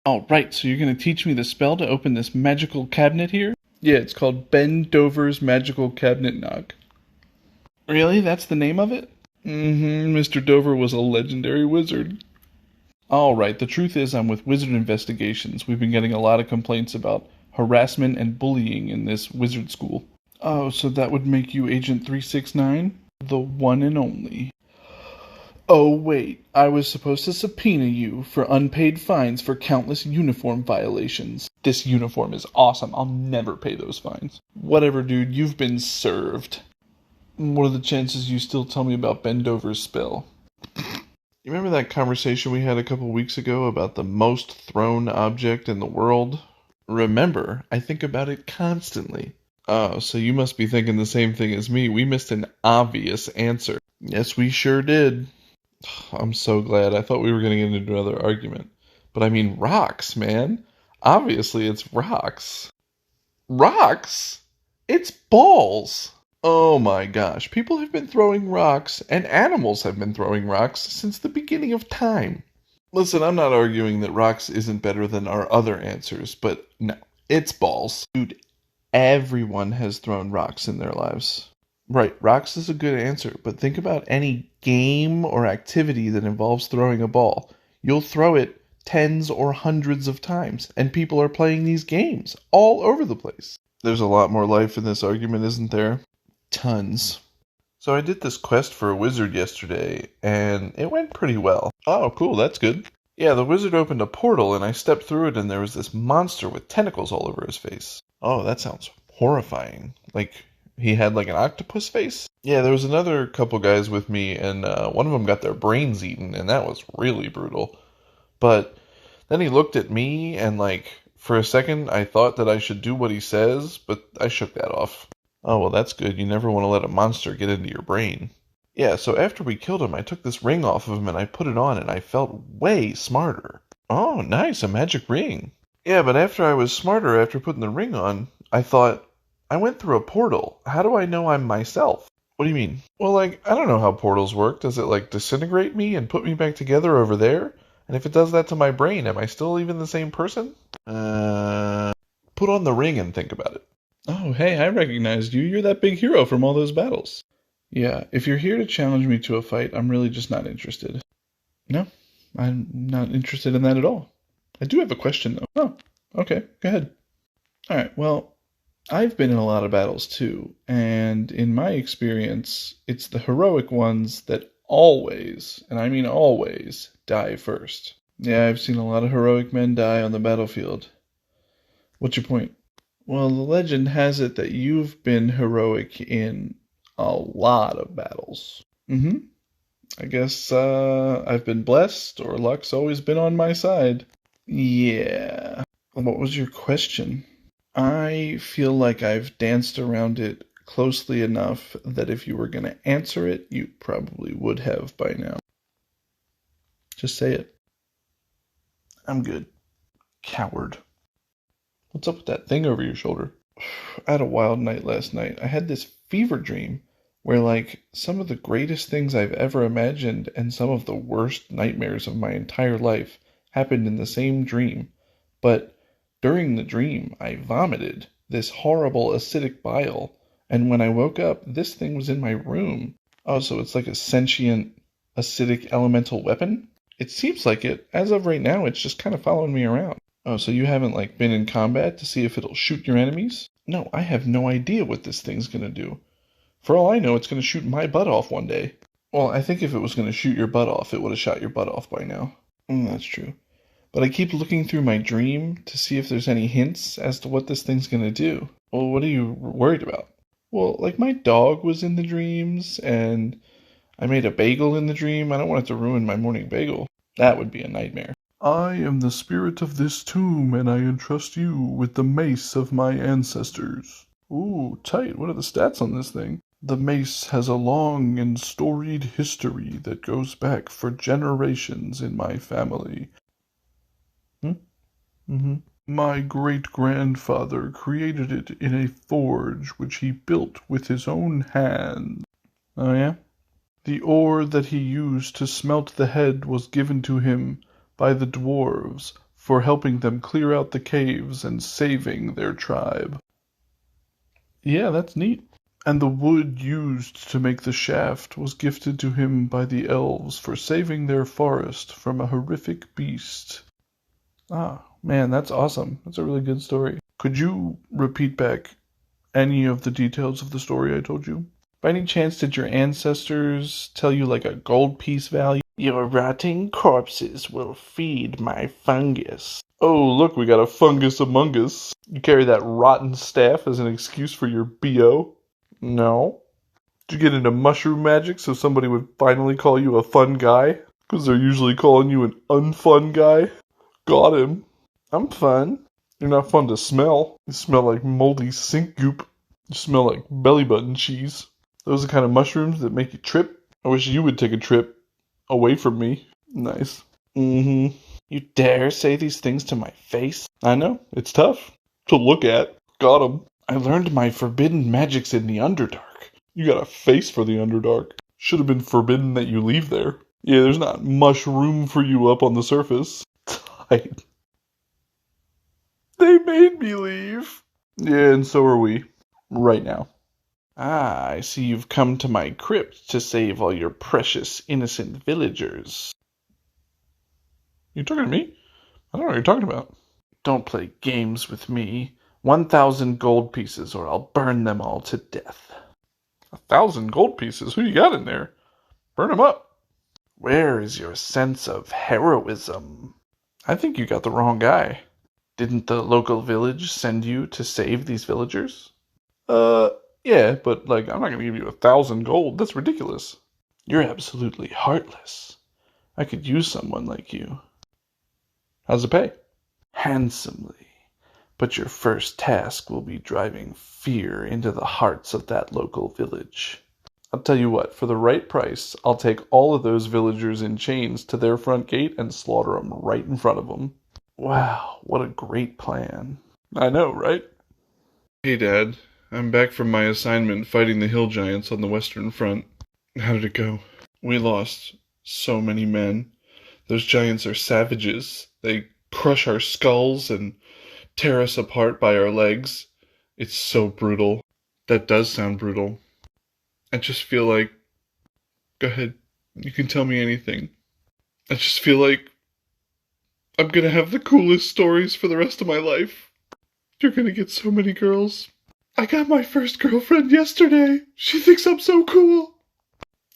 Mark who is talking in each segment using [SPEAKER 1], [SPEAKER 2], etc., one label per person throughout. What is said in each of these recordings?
[SPEAKER 1] All right, so you're going to teach me the spell to open this magical cabinet here? Yeah, it's called Ben Dover's Magical Cabinet Knock. Really? That's the name of it? Mr. Dover was a legendary wizard. Alright, the truth is I'm with Wizard Investigations. We've been getting a lot of complaints about harassment and bullying in this wizard school. Oh, so that would make you Agent 369? The one and only. Oh, wait, I was supposed to subpoena you for unpaid fines for countless uniform violations. This uniform is awesome. I'll never pay those fines. Whatever, dude, you've been served. What are the chances you still tell me about Ben Dover's spell? You remember that conversation we had a couple weeks ago about the most thrown object in the world? Remember, I think about it constantly. Oh, so you must be thinking the same thing as me. We missed an obvious answer. Yes, we sure did. I'm so glad. I thought we were going to get into another argument. But I mean rocks, man. Obviously it's rocks. Rocks? It's balls. Oh my gosh. People have been throwing rocks, and animals have been throwing rocks since the beginning of time. Listen, I'm not arguing that rocks isn't better than our other answers, but no, it's balls. Dude, everyone has thrown rocks in their lives. Right, rocks is a good answer, but think about any game or activity that involves throwing a ball. You'll throw it tens or hundreds of times, and people are playing these games all over the place. There's a lot more life in this argument, isn't there? Tons. So I did this quest for a wizard yesterday, and it went pretty well. Oh, cool, that's good. Yeah, the wizard opened a portal, and I stepped through it, and there was this monster with tentacles all over his face. Oh, that sounds horrifying. Like, he had like an octopus face? Yeah, there was another couple guys with me, and one of them got their brains eaten, and that was really brutal. But then he looked at me, and like, for a second, I thought that I should do what he says, but I shook that off. Oh, well, that's good. You never want to let a monster get into your brain. Yeah, so after we killed him, I took this ring off of him, and I put it on, and I felt way smarter. Oh, nice, a magic ring. Yeah, but after I was smarter after putting the ring on, I thought, I went through a portal. How do I know I'm myself? What do you mean? Well, like, I don't know how portals work. Does it, like, disintegrate me and put me back together over there? And if it does that to my brain, am I still even the same person? Put on the ring and think about it. Oh, hey, I recognized you. You're that big hero from all those battles. Yeah, if you're here to challenge me to a fight, I'm really just not interested. No, I'm not interested in that at all. I do have a question, though. Oh, okay, go ahead. Alright, well, I've been in a lot of battles too, and in my experience, it's the heroic ones that always, and I mean always, die first. Yeah, I've seen a lot of heroic men die on the battlefield. What's your point? Well, the legend has it that you've been heroic in a lot of battles. I guess, I've been blessed, or luck's always been on my side. Yeah. What was your question? I feel like I've danced around it closely enough that if you were going to answer it, you probably would have by now. Just say it. I'm good. Coward. What's up with that thing over your shoulder? I had a wild night last night. I had this fever dream where, like, some of the greatest things I've ever imagined and some of the worst nightmares of my entire life happened in the same dream. But during the dream, I vomited this horrible acidic bile, and when I woke up, this thing was in my room. Oh, so it's like a sentient, acidic elemental weapon? It seems like it. As of right now, it's just kind of following me around. Oh, so you haven't, like, been in combat to see if it'll shoot your enemies? No, I have no idea what this thing's gonna do. For all I know, it's gonna shoot my butt off one day. Well, I think if it was gonna shoot your butt off, it would have shot your butt off by now. That's true. But I keep looking through my dream to see if there's any hints as to what this thing's gonna do. Well, what are you worried about? Well, like, my dog was in the dreams, and I made a bagel in the dream. I don't want it to ruin my morning bagel. That would be a nightmare. I am the spirit of this tomb, and I entrust you with the mace of my ancestors. Ooh, tight. What are the stats on this thing? The mace has a long and storied history that goes back for generations in my family. My great-grandfather created it in a forge which he built with his own hands. Oh, yeah? The ore that he used to smelt the head was given to him by the dwarves for helping them clear out the caves and saving their tribe. Yeah, that's neat. And the wood used to make the shaft was gifted to him by the elves for saving their forest from a horrific beast. Ah, man, that's awesome. That's a really good story. Could you repeat back any of the details of the story I told you? By any chance, did your ancestors tell you like a gold piece value? Your rotting corpses will feed my fungus. Oh, look, we got a fungus among us. You carry that rotten staff as an excuse for your BO? No. Did you get into mushroom magic so somebody would finally call you a fun guy? Because they're usually calling you an unfun guy? Got him. I'm fun. You're not fun to smell. You smell like moldy sink goop. You smell like belly button cheese. Those are the kind of mushrooms that make you trip. I wish you would take a trip away from me. Nice. Mm-hmm. You dare say these things to my face? I know. It's tough to look at. Got him. I learned my forbidden magics in the Underdark. You got a face for the Underdark. Should have been forbidden that you leave there. Yeah, there's not much room for you up on the surface. Tight. They made me leave. Yeah, and so are we. Right now. Ah, I see you've come to my crypt to save all your precious, innocent villagers. You talking to me? I don't know what you're talking about. Don't play games with me. 1,000 gold pieces or I'll burn them all to death. 1,000 gold pieces? Who you got in there? Burn them up. Where is your sense of heroism? I think you got the wrong guy. Didn't the local village send you to save these villagers? Yeah, but, I'm not gonna give you 1,000 gold. That's ridiculous. You're absolutely heartless. I could use someone like you. How's it pay? Handsomely. But your first task will be driving fear into the hearts of that local village. I'll tell you what, for the right price, I'll take all of those villagers in chains to their front gate and slaughter them right in front of them. Wow, what a great plan. I know, right? Hey, Dad. I'm back from my assignment fighting the hill giants on the Western Front. How did it go? We lost so many men. Those giants are savages. They crush our skulls and tear us apart by our legs. It's so brutal. That does sound brutal. I just feel like... Go ahead. You can tell me anything. I just feel like I'm gonna have the coolest stories for the rest of my life. You're gonna get so many girls. I got my first girlfriend yesterday. She thinks I'm so cool.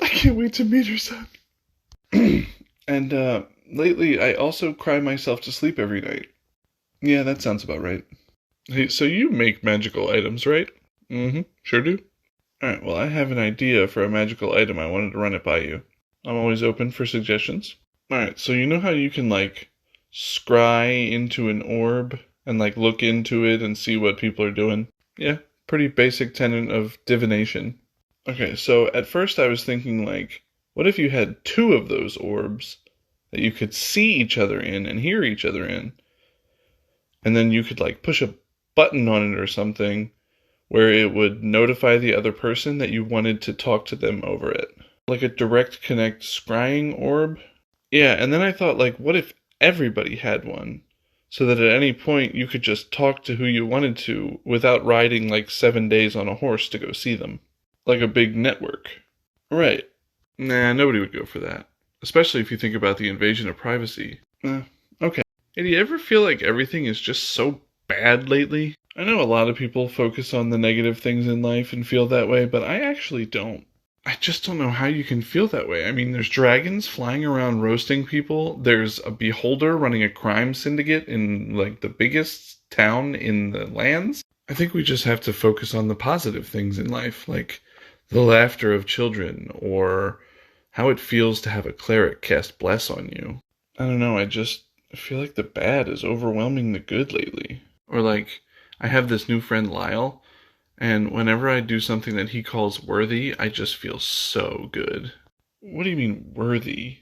[SPEAKER 1] I can't wait to meet her son. And, lately I also cry myself to sleep every night. Yeah, that sounds about right. Hey, so you make magical items, right? Mm-hmm, sure do. Alright, well, I have an idea for a magical item. I wanted to run it by you. I'm always open for suggestions. Alright, so you know how you can, scry into an orb and, look into it and see what people are doing? Yeah, pretty basic tenet of divination. Okay, so at first I was thinking, what if you had 2 of those orbs that you could see each other in and hear each other in? And then you could, push a button on it or something where it would notify the other person that you wanted to talk to them over it. Like a direct connect scrying orb. Yeah, and then I thought, what if everybody had one? So that at any point you could just talk to who you wanted to without riding 7 days on a horse to go see them. Like a big network. Right. Nah, nobody would go for that. Especially if you think about the invasion of privacy. Okay. Hey, do you ever feel like everything is just so bad lately? I know a lot of people focus on the negative things in life and feel that way, but I actually don't. I just don't know how you can feel that way. I mean, there's dragons flying around roasting people. There's a beholder running a crime syndicate in, the biggest town in the lands. I think we just have to focus on the positive things in life, like the laughter of children, or how it feels to have a cleric cast bless on you. I don't know, I feel like the bad is overwhelming the good lately. Or I have this new friend Lyle, and whenever I do something that he calls worthy, I just feel so good. What do you mean, worthy?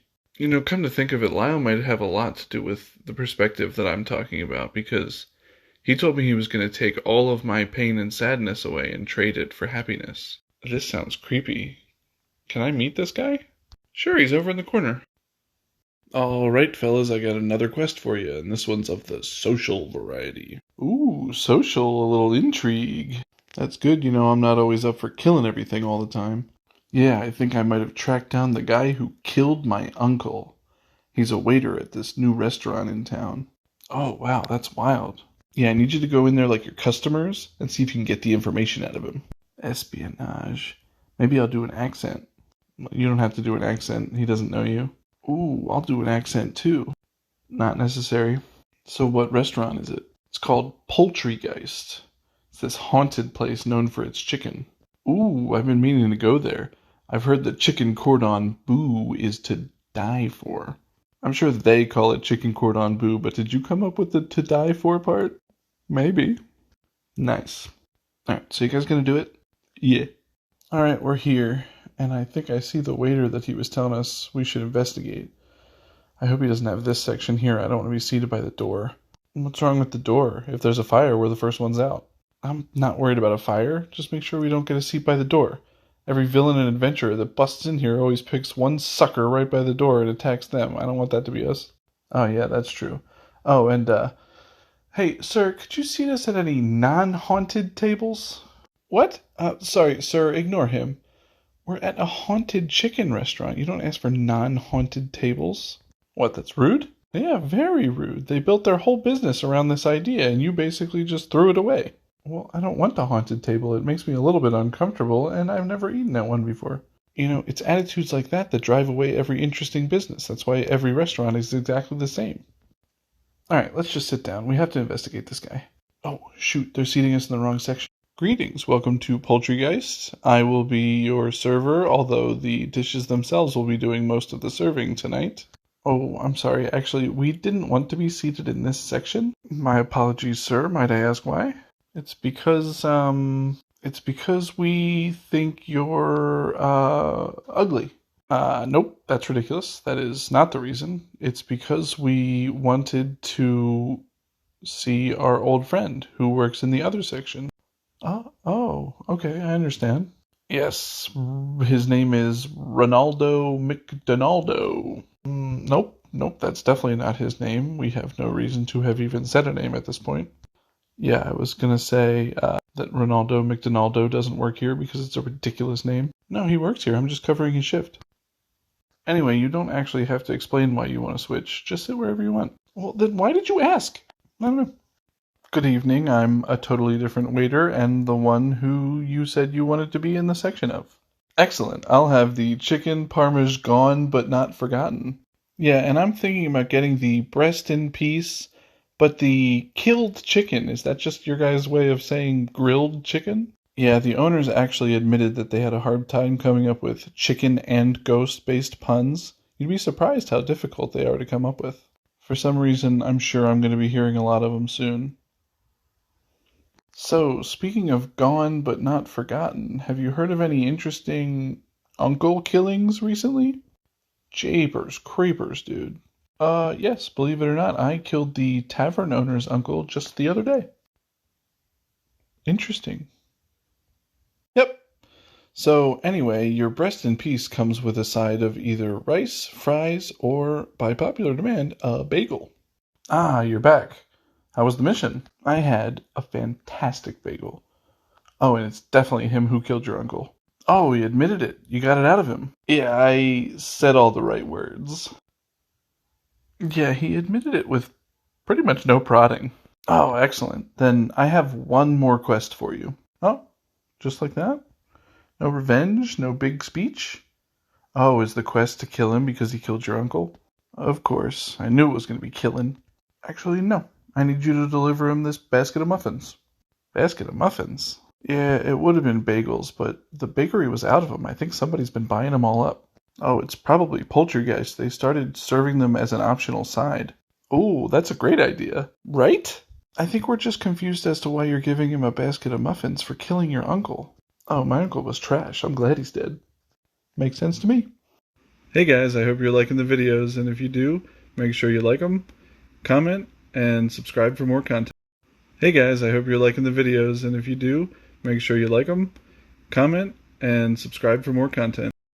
[SPEAKER 1] Come to think of it, Lyle might have a lot to do with the perspective that I'm talking about, because he told me he was going to take all of my pain and sadness away and trade it for happiness. This sounds creepy. Can I meet this guy? Sure, he's over in the corner. Alright, fellas, I got another quest for you, and this one's of the social variety. Ooh, social, a little intrigue. That's good, you know, I'm not always up for killing everything all the time. Yeah, I think I might have tracked down the guy who killed my uncle. He's a waiter at this new restaurant in town. Oh, wow, that's wild. Yeah, I need you to go in there like your customers and see if you can get the information out of him. Espionage. Maybe I'll do an accent. You don't have to do an accent, he doesn't know you. Ooh, I'll do an accent too. Not necessary. So what restaurant is it? It's called Poltergeist. It's this haunted place known for its chicken. Ooh, I've been meaning to go there. I've heard that chicken cordon bleu is to die for. I'm sure they call it chicken cordon bleu, but did you come up with the to die for part? Maybe. Nice. Alright, so you guys gonna do it? Yeah. Alright, we're here, and I think I see the waiter that he was telling us we should investigate. I hope he doesn't have this section here. I don't want to be seated by the door. What's wrong with the door? If there's a fire, we're the first ones out. I'm not worried about a fire. Just make sure we don't get a seat by the door. Every villain and adventurer that busts in here always picks one sucker right by the door and attacks them. I don't want that to be us. Oh, yeah, that's true. Oh, and, hey, sir, could you seat us at any non-haunted tables? What? Sorry, sir, ignore him. We're at a haunted chicken restaurant. You don't ask for non-haunted tables. What, that's rude? Yeah, very rude. They built their whole business around this idea, and you basically just threw it away. Well, I don't want the haunted table. It makes me a little bit uncomfortable, and I've never eaten at one before. You know, it's attitudes like that that drive away every interesting business. That's why every restaurant is exactly the same. Alright, let's just sit down. We have to investigate this guy. Oh, shoot, they're seating us in the wrong section. Greetings, welcome to Poltergeist. I will be your server, although the dishes themselves will be doing most of the serving tonight. Oh, I'm sorry, actually, we didn't want to be seated in this section. My apologies, sir. Might I ask why? It's because we think you're, ugly. Nope, that's ridiculous. That is not the reason. It's because we wanted to see our old friend who works in the other section. Oh, okay, I understand. Yes, his name is Ronaldo McDonaldo. Nope, that's definitely not his name. We have no reason to have even said a name at this point. Yeah, I was gonna say that Ronaldo McDonaldo doesn't work here because it's a ridiculous name. No, he works here. I'm just covering his shift. Anyway, you don't actually have to explain why you want to switch. Just sit wherever you want. Well, then why did you ask? I don't know. Good evening. I'm a totally different waiter and the one who you said you wanted to be in the section of. Excellent. I'll have the chicken parmesan gone but not forgotten. Yeah, and I'm thinking about getting the breast in piece, but the killed chicken, is that just your guys' way of saying grilled chicken? Yeah, the owners actually admitted that they had a hard time coming up with chicken and ghost-based puns. You'd be surprised how difficult they are to come up with. For some reason, I'm sure I'm going to be hearing a lot of them soon. So, speaking of gone but not forgotten, have you heard of any interesting uncle killings recently? Japers, creepers, dude. Yes, believe it or not, I killed the tavern owner's uncle just the other day. Interesting. Yep. So, anyway, your breast in peace comes with a side of either rice, fries, or, by popular demand, a bagel. Ah, you're back. How was the mission? I had a fantastic bagel. Oh, and it's definitely him who killed your uncle. Oh, he admitted it. You got it out of him. Yeah, I said all the right words. Yeah, he admitted it with pretty much no prodding. Oh, excellent. Then I have one more quest for you. Oh, just like that? No revenge? No big speech? Oh, is the quest to kill him because he killed your uncle? Of course. I knew it was going to be killing. Actually, no. I need you to deliver him this basket of muffins. Basket of muffins? Yeah, it would have been bagels, but the bakery was out of them. I think somebody's been buying them all up. Oh, it's probably Poltergeist. They started serving them as an optional side. Oh, that's a great idea. Right? I think we're just confused as to why you're giving him a basket of muffins for killing your uncle. Oh, my uncle was trash. I'm glad he's dead. Makes sense to me. Hey guys, I hope you're liking the videos, and if you do, make sure you like them, comment, and subscribe for more content. Hey guys, I hope you're liking the videos, and if you do, make sure you like them, comment, and subscribe for more content.